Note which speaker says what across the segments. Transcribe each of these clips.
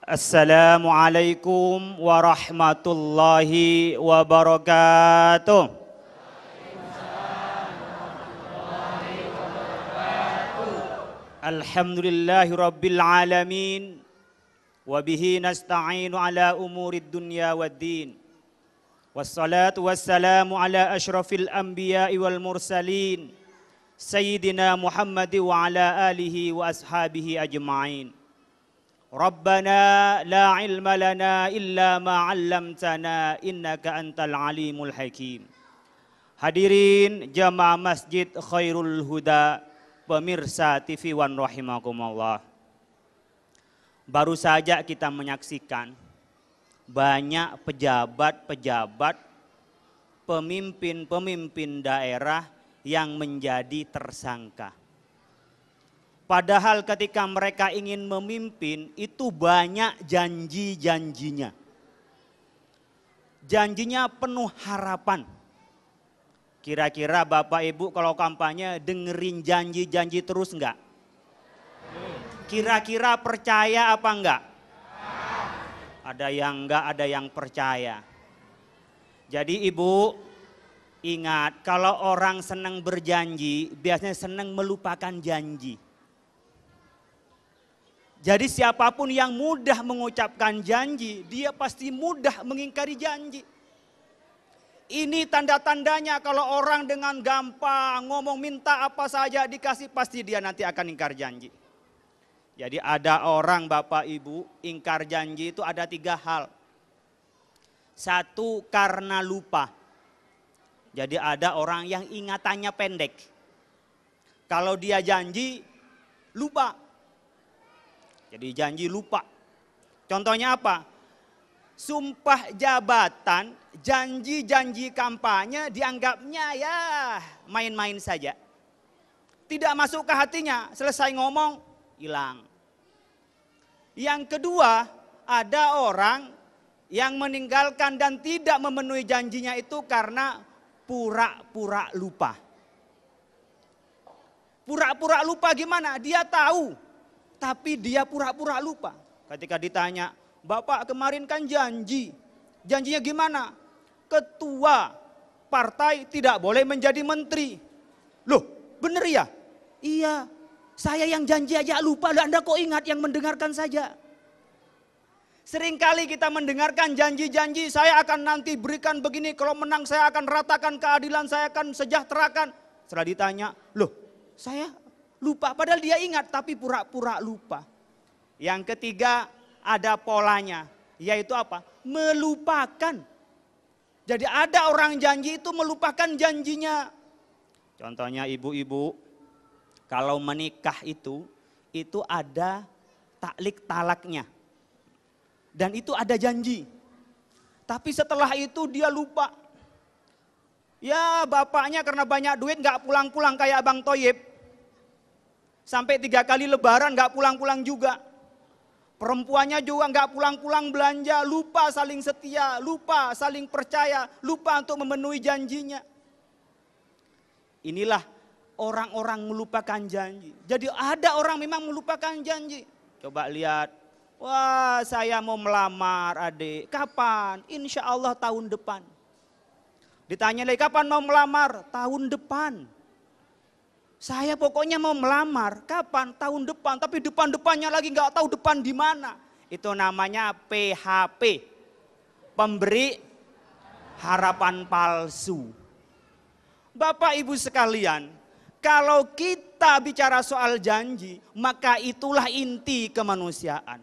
Speaker 1: Assalamualaikum warahmatullahi wabarakatuh. Alhamdulillahi rabbil alamin. Wabihi nasta'inu ala umurid dunya waddin. Wassalatu wassalamu ala ashrafil anbiya'i wal mursalin. Sayyidina Muhammad wa ala alihi wa ashabihi ajma'in. Rabbana la ilma lana illa ma 'allamtana innaka antal alimul hakim. Hadirin jamaah Masjid Khairul Huda, pemirsa TV One rahimakumullah. Baru saja kita menyaksikan banyak pejabat-pejabat, pemimpin-pemimpin daerah yang menjadi tersangka. Padahal ketika mereka ingin memimpin itu banyak janji-janjinya. Janjinya penuh harapan. Kira-kira Bapak Ibu kalau kampanye dengerin janji-janji terus enggak? Kira-kira percaya apa enggak? Ada yang enggak, ada yang percaya. Jadi Ibu ingat, kalau orang senang berjanji biasanya senang melupakan janji. Jadi siapapun yang mudah mengucapkan janji, dia pasti mudah mengingkari janji. Ini tanda-tandanya kalau orang dengan gampang ngomong minta apa saja dikasih, pasti dia nanti akan ingkar janji. Jadi ada orang Bapak Ibu ingkar janji itu ada 3 hal. 1, karena lupa. Jadi ada orang yang ingatannya pendek. Kalau dia janji lupa. Jadi janji lupa. Contohnya apa? Sumpah jabatan, janji-janji kampanye dianggapnya ya main-main saja. Tidak masuk ke hatinya, selesai ngomong hilang. Yang kedua, ada orang yang meninggalkan dan tidak memenuhi janjinya itu karena pura-pura lupa. Pura-pura lupa gimana? Dia tahu. Tapi dia pura-pura lupa. Ketika ditanya, Bapak kemarin kan janji. Janjinya gimana? Ketua partai tidak boleh menjadi menteri. Loh bener ya? Iya, saya yang janji aja lupa. Anda kok ingat yang mendengarkan saja? Seringkali kita mendengarkan janji-janji, saya akan nanti berikan begini, kalau menang saya akan ratakan keadilan, saya akan sejahterakan. Setelah ditanya, loh saya lupa, padahal dia ingat tapi pura-pura lupa. Yang ketiga ada polanya, yaitu apa? Melupakan. Jadi ada orang janji itu melupakan janjinya. Contohnya ibu-ibu, kalau menikah itu ada taklik talaknya. Dan itu ada janji. Tapi setelah itu dia lupa. Ya bapaknya karena banyak duit gak pulang-pulang kayak Abang Toyib. Sampai 3 kali lebaran gak pulang-pulang juga. Perempuannya juga gak pulang-pulang belanja, lupa saling setia, lupa saling percaya, lupa untuk memenuhi janjinya. Inilah orang-orang melupakan janji. Jadi ada orang memang melupakan janji. Coba lihat, wah saya mau melamar adik, kapan? Insya Allah tahun depan. Ditanya lagi kapan mau melamar? Tahun depan. Saya pokoknya mau melamar, kapan? Tahun depan, tapi depan-depannya lagi nggak tahu depan di mana. Itu namanya PHP, pemberi harapan palsu. Bapak Ibu sekalian, kalau kita bicara soal janji, maka itulah inti kemanusiaan.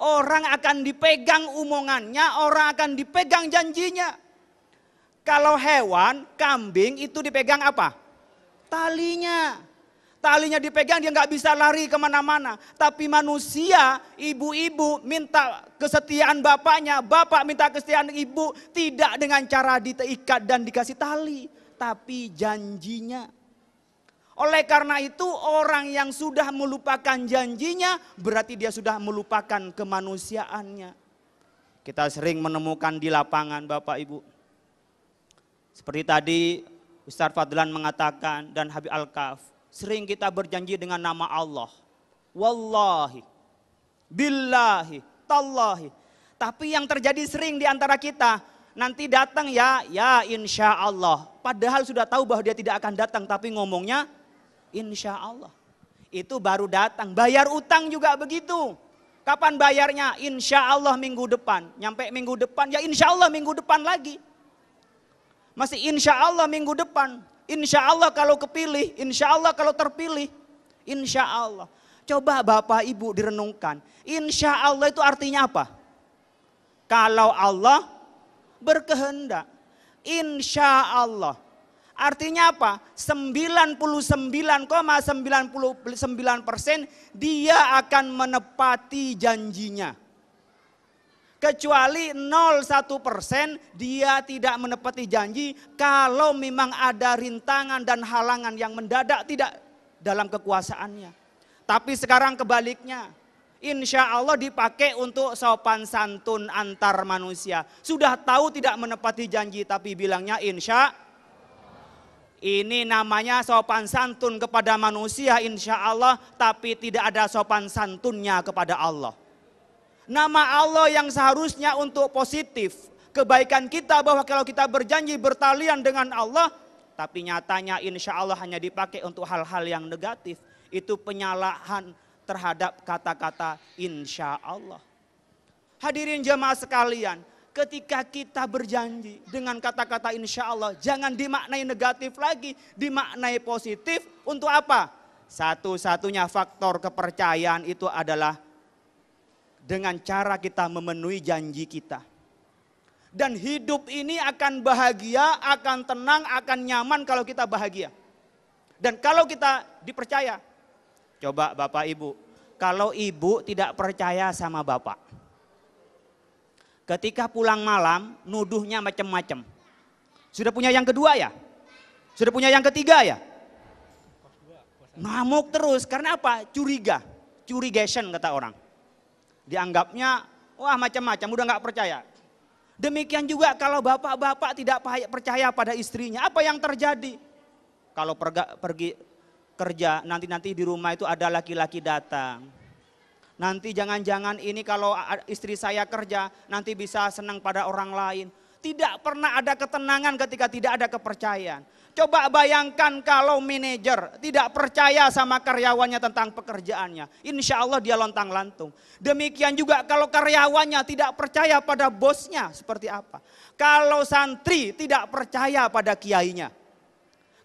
Speaker 1: Orang akan dipegang omongannya, orang akan dipegang janjinya. Kalau hewan, kambing itu dipegang apa? Talinya. Talinya dipegang dia nggak bisa lari kemana-mana. Tapi manusia, ibu-ibu minta kesetiaan bapaknya. Bapak minta kesetiaan ibu. Tidak dengan cara diikat dan dikasih tali. Tapi janjinya. Oleh karena itu orang yang sudah melupakan janjinya berarti dia sudah melupakan kemanusiaannya. Kita sering menemukan di lapangan Bapak Ibu. Seperti tadi Ustaz Fadlan mengatakan dan Habib Al-Kaf, sering kita berjanji dengan nama Allah. Wallahi, billahi, tallahi. Tapi yang terjadi sering di antara kita, nanti datang ya insya Allah. Padahal sudah tahu bahwa dia tidak akan datang, tapi ngomongnya insya Allah. Itu baru datang. Bayar utang juga begitu. Kapan bayarnya? Insya Allah minggu depan. Nyampe minggu depan, ya insya Allah minggu depan lagi. Masih insya Allah minggu depan. Insya Allah kalau kepilih, insya Allah kalau terpilih. Insya Allah. Coba Bapak Ibu direnungkan. Insya Allah itu artinya apa? Kalau Allah berkehendak. Insya Allah. Artinya apa? 99,99% dia akan menepati janjinya. Kecuali 0,1% dia tidak menepati janji kalau memang ada rintangan dan halangan yang mendadak tidak dalam kekuasaannya. Tapi sekarang kebaliknya. Insya Allah dipakai untuk sopan santun antar manusia. Sudah tahu tidak menepati janji tapi bilangnya insya. Ini namanya sopan santun kepada manusia insya Allah. Tapi tidak ada sopan santunnya kepada Allah. Nama Allah yang seharusnya untuk positif. Kebaikan kita bahwa kalau kita berjanji bertalian dengan Allah. Tapi nyatanya insya Allah hanya dipakai untuk hal-hal yang negatif. Itu penyalahan terhadap kata-kata insya Allah. Hadirin jemaah sekalian, ketika kita berjanji dengan kata-kata insya Allah, jangan dimaknai negatif lagi, dimaknai positif. Untuk apa? Satu-satunya faktor kepercayaan itu adalah dengan cara kita memenuhi janji kita. Dan hidup ini akan bahagia, akan tenang, akan nyaman kalau kita bahagia. Dan kalau kita dipercaya. Coba Bapak Ibu, kalau ibu tidak percaya sama bapak. Ketika pulang malam, nuduhnya macam-macam. Sudah punya yang kedua ya? Sudah punya yang ketiga ya? Ngamuk terus, karena apa? Curiga, curigation kata orang. Dianggapnya, wah macam-macam, udah gak percaya. Demikian juga kalau bapak-bapak tidak percaya pada istrinya, apa yang terjadi? Kalau pergi kerja, nanti di rumah itu ada laki-laki datang. Nanti jangan-jangan ini kalau istri saya kerja, nanti bisa senang pada orang lain. Tidak pernah ada ketenangan ketika tidak ada kepercayaan. Coba bayangkan kalau manajer tidak percaya sama karyawannya tentang pekerjaannya. Insya Allah dia lontang-lantung. Demikian juga kalau karyawannya tidak percaya pada bosnya, seperti apa? Kalau santri tidak percaya pada kiainya.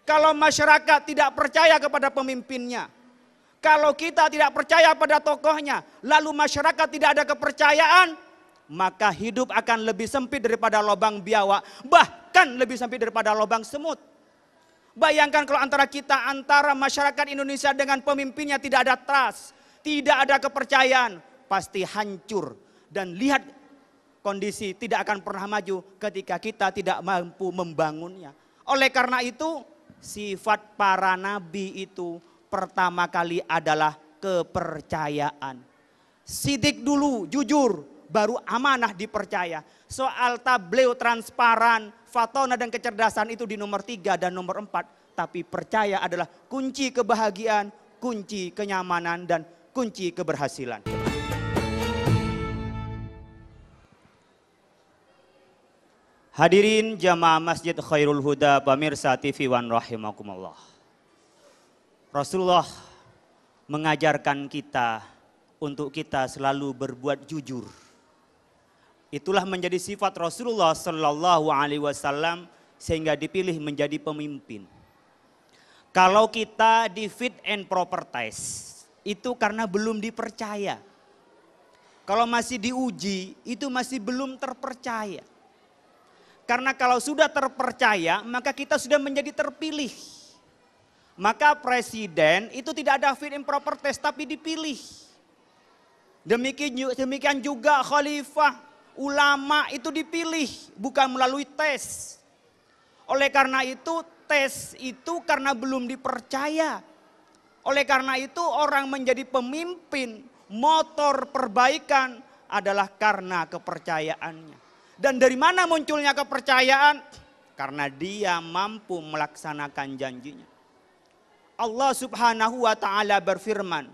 Speaker 1: Kalau masyarakat tidak percaya kepada pemimpinnya. Kalau kita tidak percaya pada tokohnya. Lalu masyarakat tidak ada kepercayaan. Maka hidup akan lebih sempit daripada lubang biawak. Bahkan lebih sempit daripada lubang semut. Bayangkan kalau antara masyarakat Indonesia dengan pemimpinnya tidak ada trust. Tidak ada kepercayaan. Pasti hancur. Dan lihat kondisi tidak akan pernah maju ketika kita tidak mampu membangunnya. Oleh karena itu, sifat para nabi itu pertama kali adalah kepercayaan. Sidik dulu, jujur, baru amanah dipercaya. Soal tabligh transparan, fatona dan kecerdasan itu di nomor 3 dan nomor 4. Tapi percaya adalah kunci kebahagiaan, kunci kenyamanan dan kunci keberhasilan. Hadirin jamaah Masjid Khairul Huda, pemirsa TV One rahimakumullah. Rasulullah mengajarkan kita untuk kita selalu berbuat jujur. Itulah menjadi sifat Rasulullah Sallallahu Alaihi Wasallam sehingga dipilih menjadi pemimpin. Kalau kita di fit and proper test, itu karena belum dipercaya. Kalau masih diuji, itu masih belum terpercaya. Karena kalau sudah terpercaya, maka kita sudah menjadi terpilih. Maka presiden itu tidak ada fit and proper test, tapi dipilih. Demikian juga khalifah, ulama itu dipilih, bukan melalui tes. Oleh karena itu, tes itu karena belum dipercaya. Oleh karena itu, orang menjadi pemimpin, motor perbaikan adalah karena kepercayaannya. Dan dari mana munculnya kepercayaan? Karena dia mampu melaksanakan janjinya. Allah Subhanahu wa taala berfirman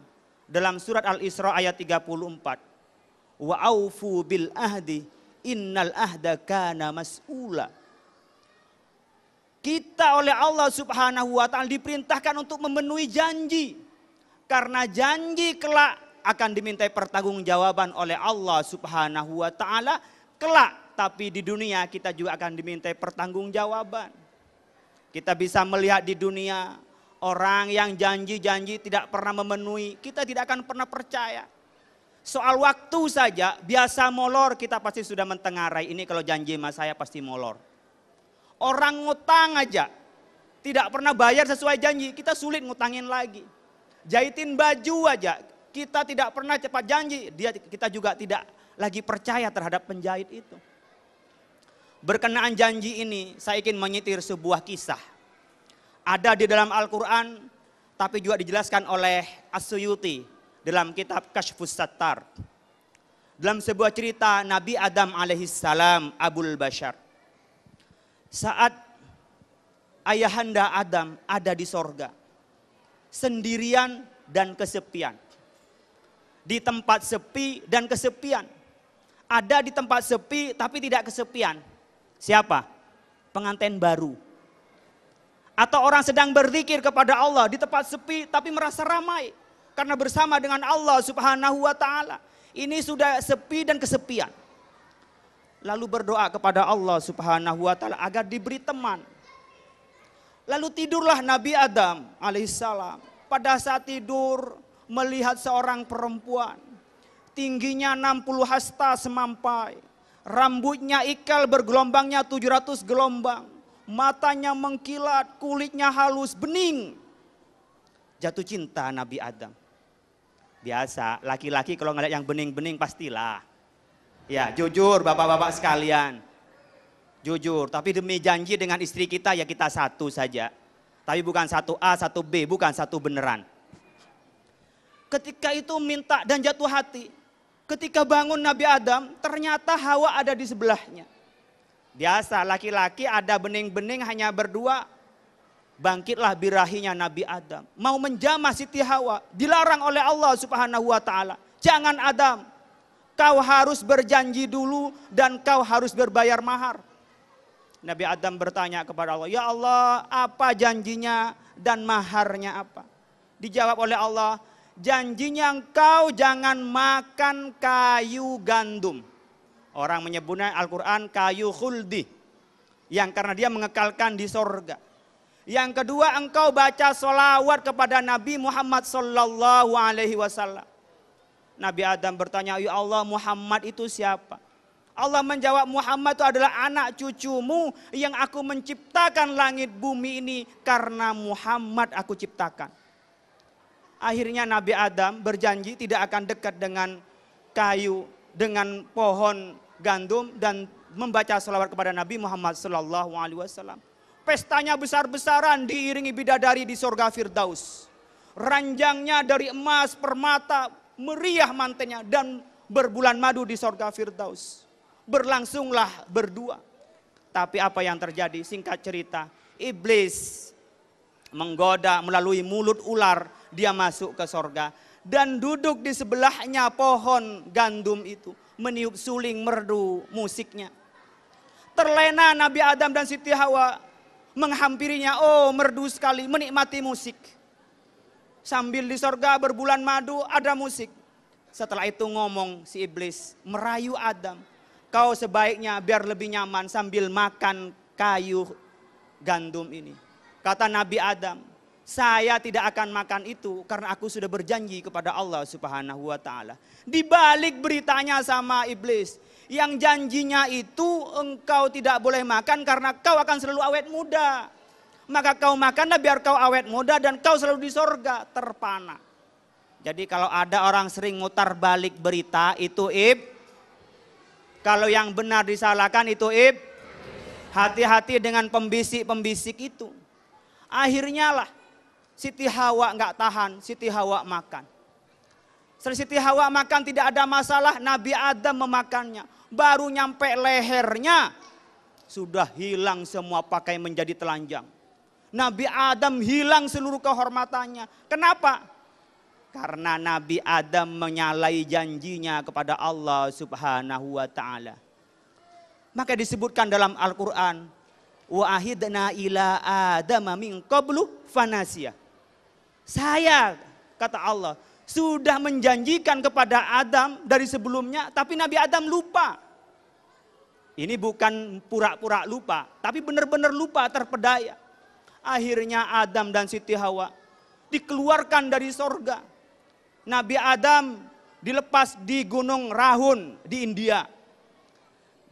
Speaker 1: dalam surat Al-Isra ayat 34. Wa aufu bil ahdi innal ahda kana mas'ula. Kita oleh Allah Subhanahu wa taala diperintahkan untuk memenuhi janji. Karena janji kelak akan dimintai pertanggungjawaban oleh Allah Subhanahu wa taala kelak, tapi di dunia kita juga akan dimintai pertanggungjawaban. Kita bisa melihat di dunia orang yang janji-janji tidak pernah memenuhi, kita tidak akan pernah percaya. Soal waktu saja biasa molor, kita pasti sudah mentengarai, ini kalau janji sama saya pasti molor. Orang ngutang aja tidak pernah bayar sesuai janji, kita sulit ngutangin lagi. Jahitin baju aja kita tidak pernah cepat janji, kita juga tidak lagi percaya terhadap penjahit itu. Berkenaan janji ini saya ingin menyitir sebuah kisah. Ada di dalam Al-Quran tapi juga dijelaskan oleh As-Suyuti dalam kitab Kashfus Sattar. Dalam sebuah cerita Nabi Adam alaihissalam Abul Bashar. Saat ayahanda Adam ada di sorga, sendirian dan kesepian. Di tempat sepi dan kesepian. Ada di tempat sepi tapi tidak kesepian. Siapa? Pengantin baru. Atau orang sedang berzikir kepada Allah di tempat sepi tapi merasa ramai. Karena bersama dengan Allah Subhanahu wa ta'ala. Ini sudah sepi dan kesepian. Lalu berdoa kepada Allah Subhanahu wa ta'ala agar diberi teman. Lalu tidurlah Nabi Adam alaihissalam. Pada saat tidur melihat seorang perempuan. Tingginya 60 hasta semampai. Rambutnya ikal bergelombangnya 700 gelombang. Matanya mengkilat, kulitnya halus, bening. Jatuh cinta Nabi Adam. Biasa, laki-laki kalau ngeliat yang bening-bening pastilah. Ya, jujur bapak-bapak sekalian. Jujur, tapi demi janji dengan istri kita ya kita satu saja. Tapi bukan satu A, satu B, bukan satu beneran. Ketika itu minta dan jatuh hati. Ketika bangun Nabi Adam, ternyata Hawa ada di sebelahnya. Biasa, laki-laki ada bening-bening hanya berdua. Bangkitlah birahinya Nabi Adam. Mau menjamah Siti Hawa, dilarang oleh Allah Subhanahu wa ta'ala. Jangan Adam. Kau harus berjanji dulu dan kau harus berbayar mahar. Nabi Adam bertanya kepada Allah, ya Allah apa janjinya dan maharnya apa? Dijawab oleh Allah, janjinya engkau jangan makan kayu gandum. Orang menyebutnya Al-Quran kayu khuldi. Yang karena dia mengekalkan di sorga. Yang kedua engkau baca sholawat kepada Nabi Muhammad sallallahu alaihi wasallam. Nabi Adam bertanya, ya Allah Muhammad itu siapa? Allah menjawab, Muhammad itu adalah anak cucumu yang aku menciptakan langit bumi ini karena Muhammad aku ciptakan. Akhirnya Nabi Adam berjanji tidak akan dekat dengan kayu, dengan pohon gandum dan membaca sholawat kepada Nabi Muhammad sallallahu alaihi wasallam. Pestanya besar-besaran diiringi bidadari di surga Firdaus. Ranjangnya dari emas, permata, meriah mantennya dan berbulan madu di surga Firdaus. Berlangsunglah berdua. Tapi apa yang terjadi? Singkat cerita, iblis menggoda melalui mulut ular, dia masuk ke surga dan duduk di sebelahnya pohon gandum itu, meniup suling merdu musiknya. Terlena Nabi Adam dan Siti Hawa menghampirinya, oh merdu sekali, menikmati musik. Sambil di surga berbulan madu ada musik. Setelah itu ngomong si iblis, merayu Adam. Kau sebaiknya biar lebih nyaman sambil makan kayu gandum ini. Kata Nabi Adam, saya tidak akan makan itu karena aku sudah berjanji kepada Allah Subhanahu wa ta'ala. Di balik beritanya sama iblis, yang janjinya itu engkau tidak boleh makan karena kau akan selalu awet muda. Maka kau makanlah biar kau awet muda dan kau selalu di sorga terpana. Jadi kalau ada orang sering mutar balik berita itu kalau yang benar disalahkan itu hati-hati dengan pembisik-pembisik itu. Akhirnya lah Siti Hawa nggak tahan, Siti Hawa makan. Setelah Siti Hawa makan tidak ada masalah, Nabi Adam memakannya. Baru nyampe lehernya sudah hilang semua pakai menjadi telanjang. Nabi Adam hilang seluruh kehormatannya. Kenapa? Karena Nabi Adam menyalahi janjinya kepada Allah Subhanahu wa ta'ala. Maka disebutkan dalam Al-Quran, wa ahidna ila adama min qablu fanasiyah. Saya, kata Allah, sudah menjanjikan kepada Adam dari sebelumnya, tapi Nabi Adam lupa. Ini bukan pura-pura lupa, tapi benar-benar lupa, terpedaya. Akhirnya Adam dan Siti Hawa dikeluarkan dari sorga. Nabi Adam dilepas di Gunung Rahun di India.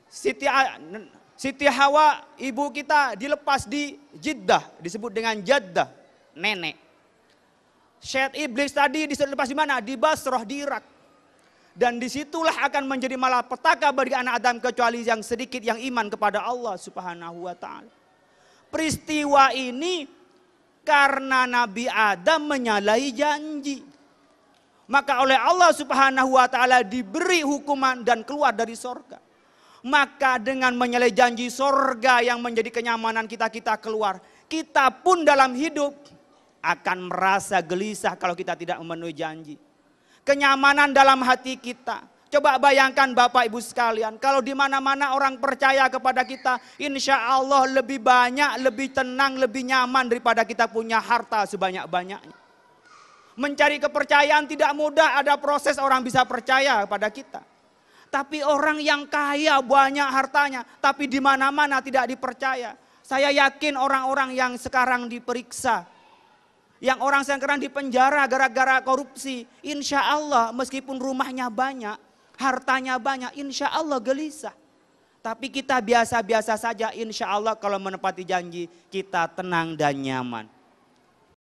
Speaker 1: Siti Hawa, ibu kita, dilepas di Jeddah, disebut dengan Jeddah, nenek. Syaitan iblis tadi dilepas di mana? Di Basrah, di Irak. Dan disitulah akan menjadi malapetaka bagi anak Adam kecuali yang sedikit yang iman kepada Allah Subhanahu wa ta'ala. Peristiwa ini karena Nabi Adam menyalahi janji. Maka oleh Allah Subhanahu wa ta'ala diberi hukuman dan keluar dari sorga. Maka dengan menyalahi janji sorga yang menjadi kenyamanan kita keluar. Kita pun dalam hidup akan merasa gelisah kalau kita tidak memenuhi janji. Kenyamanan dalam hati kita. Coba bayangkan Bapak Ibu sekalian, kalau di mana-mana orang percaya kepada kita, insya Allah lebih banyak, lebih tenang, lebih nyaman daripada kita punya harta sebanyak-banyaknya. Mencari kepercayaan tidak mudah, ada proses orang bisa percaya kepada kita. Tapi orang yang kaya banyak hartanya, tapi di mana-mana tidak dipercaya. Saya yakin orang-orang yang sekarang diperiksa, yang orang sekarang dipenjara gara-gara korupsi, insya Allah meskipun rumahnya banyak, hartanya banyak, insya Allah gelisah. Tapi kita biasa-biasa saja, insya Allah kalau menepati janji kita tenang dan nyaman.